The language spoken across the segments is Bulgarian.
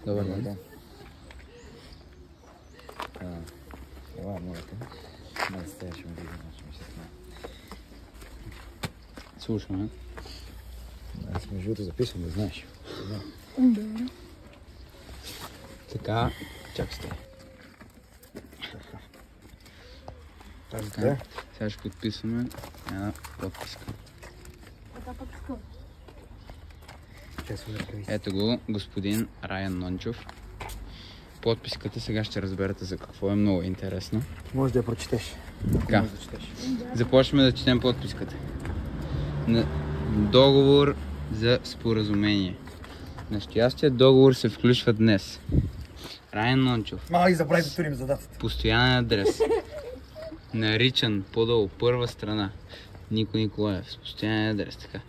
Добър ден. Ела, моля те. Не, ще ми видим, ще сме. Слушаме. Аз между другото записвам, да знаеш. Добре. Така, чакай. Така. Сега ще подписваме една подписка. Ето го, господин Райан Нончов. Подписката сега ще разберете за какво е, много интересно. Може да я прочетеш. Така. Може да четеш. Започваме да четем подписката. Договор за споразумение. Настоящият договор се включва днес. Райан Нончов. И забрави да турим за датата. Постоянен адрес. Наричан по-долу първа страна. Нико Николаев. С постоянен адрес. Така.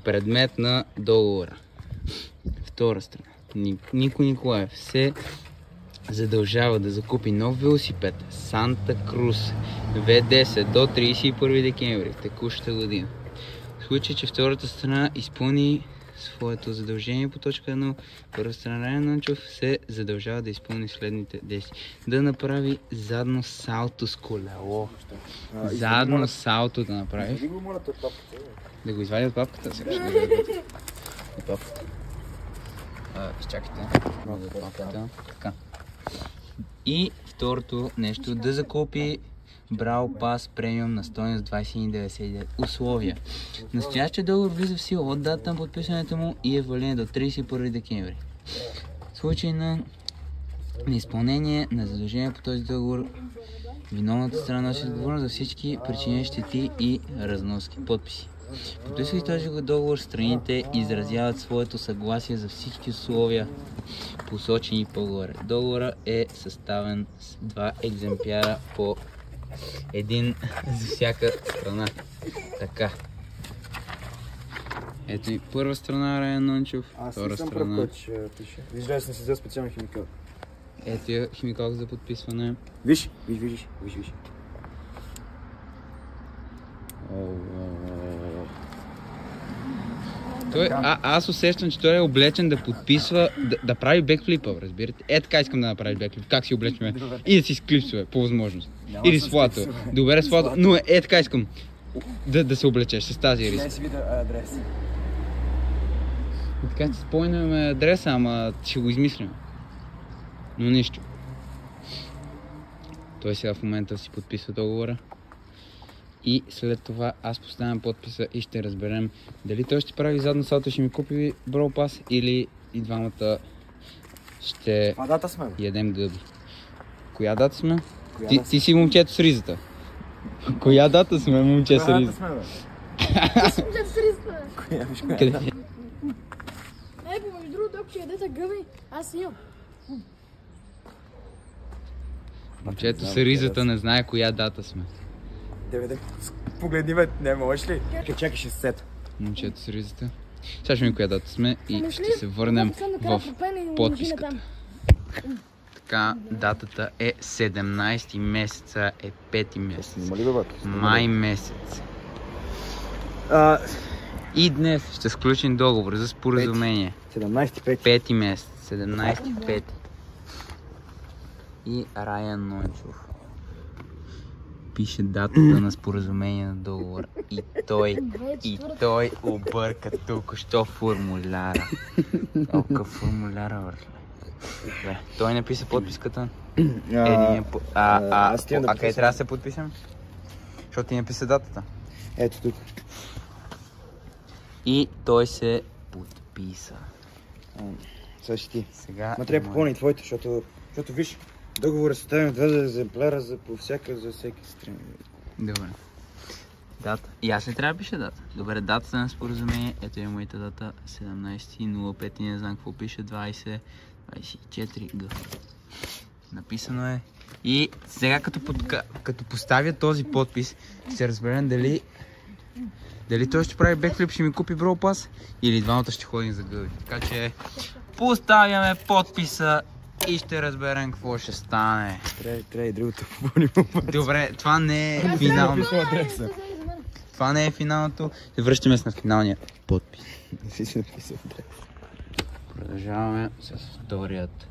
Предмет на договора. Втора страна. Нико Николаев се задължава да закупи нов велосипед Санта Крус V10 до 31 декември текущата година. В случай, че втората страна изпълни своето задължение по точка 1, първа страна Райан Нончов се задължава да изпълни следните действия. Да направи задно салто с колело. Задно салто да направи. Да го извади от папката. Сега ще го извади от папката. Изчакайте. От папката. Така. И второто нещо, да закупи Брал Пас премиум на стойност 21,99. Условия. Настоящия договор влиза в сила от дата на подписването му и е валиден до 31 декември. В случай на неизпълнение на задължения по този договор, виновната страна носи отговорност за всички причинени щети и разноски. Подписи. Подписвайки този договор, страните изразяват своето съгласие за всички условия, посочени по-горе. Договорът е съставен с 2 екземпляра по един за всяка страна. Така. Ето и първа страна Райан Нончов, втора страна. Виждали съм си взел специален химикал. Ето е химикал за подписване. Виж. Аз усещам, че той е облечен да подписва, да прави бекфлипа, разбирате? Е, така искам да направиш бекфлип. Как си облечме? И да си с клипсове, по възможност. Или с флато. Добре, с флато. Но така искам да се облечеш с тази риск. Не си видя адрес. И така ще спомняме адреса, ама ще го измислим. Но нищо. Той сега в момента си подписва договора. И след това аз поставям подписа и ще разберем дали той ще прави задно салто, ще ми купи Брал Пас или и двамата ще ядем гъби. Коя дата сме? Ти си момчето с ризата. Коя дата сме, момче с ризата? Аз съм момчето с ризата. Къде? Помежду другото, ако ще ядете гъби, аз имам. Момчето с ризата не знае коя дата сме. Погледни бе, не можеш ли? Чакай, ще се сета. Момчето с ризата. Сега ще видим коя дата сме и ще се върнем в подписката. Така, датата е 17 месеца, е 5 месец. Май месец. И днес ще сключим договор за споразумение. 5 месец. 17-5. И Райан Нончов пише датата на споразумение на договора. И той обърка току-що формуляра. Какъв формуляра, върху? Той написа подписката. А къде трябва да се подписам? Защото ти написа датата. Ето тук. И той се подписа. Сега ще ти. Сега. Ма трябва да попълни твоите, защото виж, договор е съставен в 2 екземпляра за всеки страна. Добре. Дата. И аз ли трябва да пиша дата? Добре, датата на споразумение. Ето е моята дата. 17.05 и не знам какво пише. 20.24 г. Написано е. И сега като поставя този подпис, ще разберем дали той ще прави бекфлип, ще ми купи Брал Пас или двамата ще ходим за гъби. Така че поставяме подписа и ще разберем какво ще стане. Трябва и другото попълним. Добре, това не е финално. Това не е финалното. Връщаме се на финалния подпис. Не си написал адрес. Продължаваме с вторият.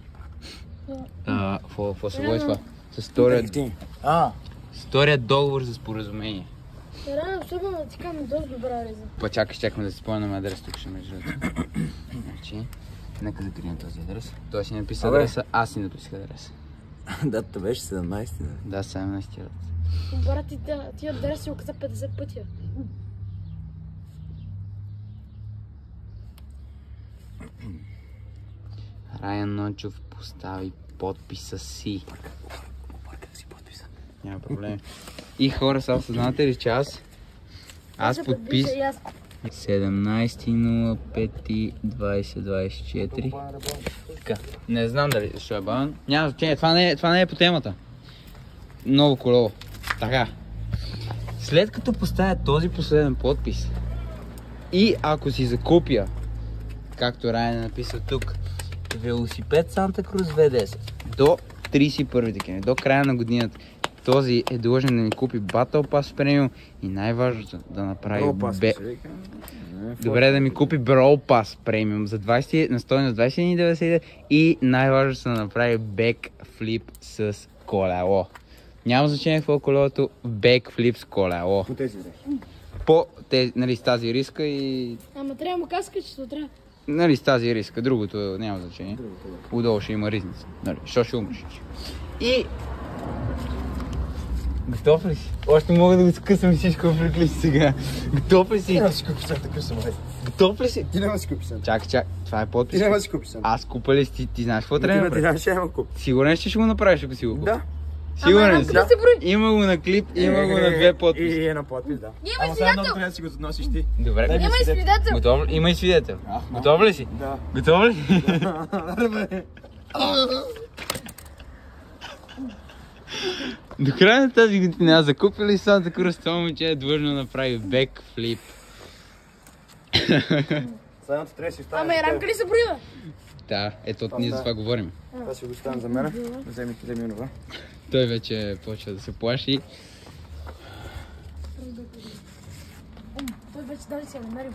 Какво се води това? С вторият договор за споразумение. Рано, особено да ти кажем доста добра реза. Па чакаме да си спомням адрес, тук ще ме жрат. Значи, нека закрием този адрес. Той си написа адреса, аз си написах адреса. Датата беше 17, Да, 17 ред. Брат, ти адрес си оказа 50 пъти. Райан Нончев постави подписа си. Няма проблем. И хора, сега съзнавате ли, че аз подпис 17.05.2024. Така, не знам дали ще е бавен. Няма значение, това не е по темата. Много колело. Така. След като поставя този последен подпис и ако си закупя, както Райан е написал тук, велосипед Санта Крус V10 до 31 декември, до края на годината, този е длъжен да ни купи Battle Pass Premium и най-важното да направи добре, да ми купи Brawl Pass Premium за 20, на стойност 21,99 и най-важното да направи Backflip с колело. Няма значение какво е колелото, Backflip с колело. По тези дрехи. По тези, нали, с тази риска и... Ама трябва му каска, че то трябва. Нали, с тази риска, другото няма значение. Удолу ще има ризница. Нали, що ще умреш. И... Готов ли си? Още мога да го скъсам и всичко влекли сега. Готов ли си? Ти няма да си купиш Санта Крус, май. Готов ли си? Ти няма да си купиш Санта. Чакай, това е подпис. Ти няма да си купиш Санта. Аз купа ли си? Ти знаеш какво трябва да Ти направиш? нямаше да купиш. Сигурен ще го направиш, ако си го купиш? Да. Сигурен си? Да се брои. Има го на клип, има го на две подписи. И е на подпис, да. Няма свидетел. Трябва да си го носиш ти. Добре. Няма и свидетел. Готов ли? Има и свидетел. Готов ли си? Да. Готов ли? До края на тази година аз закупил ли Санта Крус, това момче е длъжно да направи бекфлип. Следното трябва да си оставим. Ама и рамка ли се брои, бе? Да, ето ние за това говорим. Това си го оставям за мен. Вземи онова. Той вече почва да се плаши. Той вече дали си я намерил.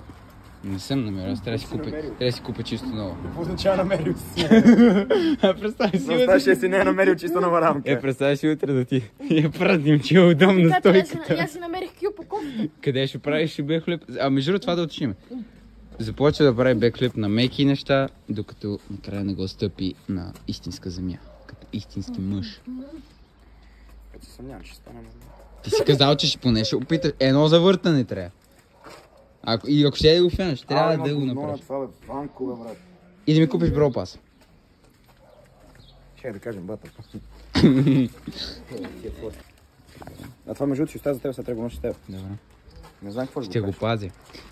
Не съм намерил, аз трябва да си купя чисто ново. Какво означава намерил си? Представи си Представяш ли си не е намерил чисто нова рамка? представи си утре да ти я пратим, че е удобна стойката. Аз си намерих кю по кофта. Къде ще правиш беклип? А между другото това да уточним. Започва да прави беклип на меки неща, докато накрая не го стъпи на истинска земя. Като истински мъж. Като се съмнявам, ще стане много. Ти си казал, че поне ще опиташ. Едно завъртане трябва. И ако ще да го фенеш, трябва да го направиш. Това бе, Ванко, бе, брат. И да ми купиш Brawl Pass. Ще да кажем бата. А това между другото ще остава за теб, сега трябва да го носи с теб. Добре. Не знам какво Ще го пазя.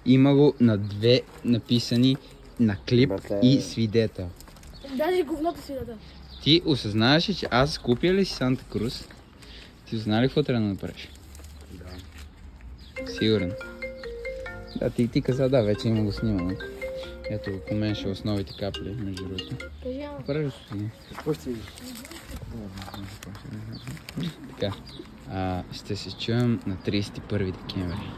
Има го на две написани на клип Бате. и свидетел. Даже говното свидетел. Ти осъзнаваш ли, че аз купя ли си Санта Крус? Ти знае ли какво трябва да направиш? Да. Сигурен. Да, ти каза, да, вече има го снимано. Ето го поменше основите капли, между другото. Кажи, ама. Правиш ли? Какво ще видиш? Така. Ще се чуем на 31 декември.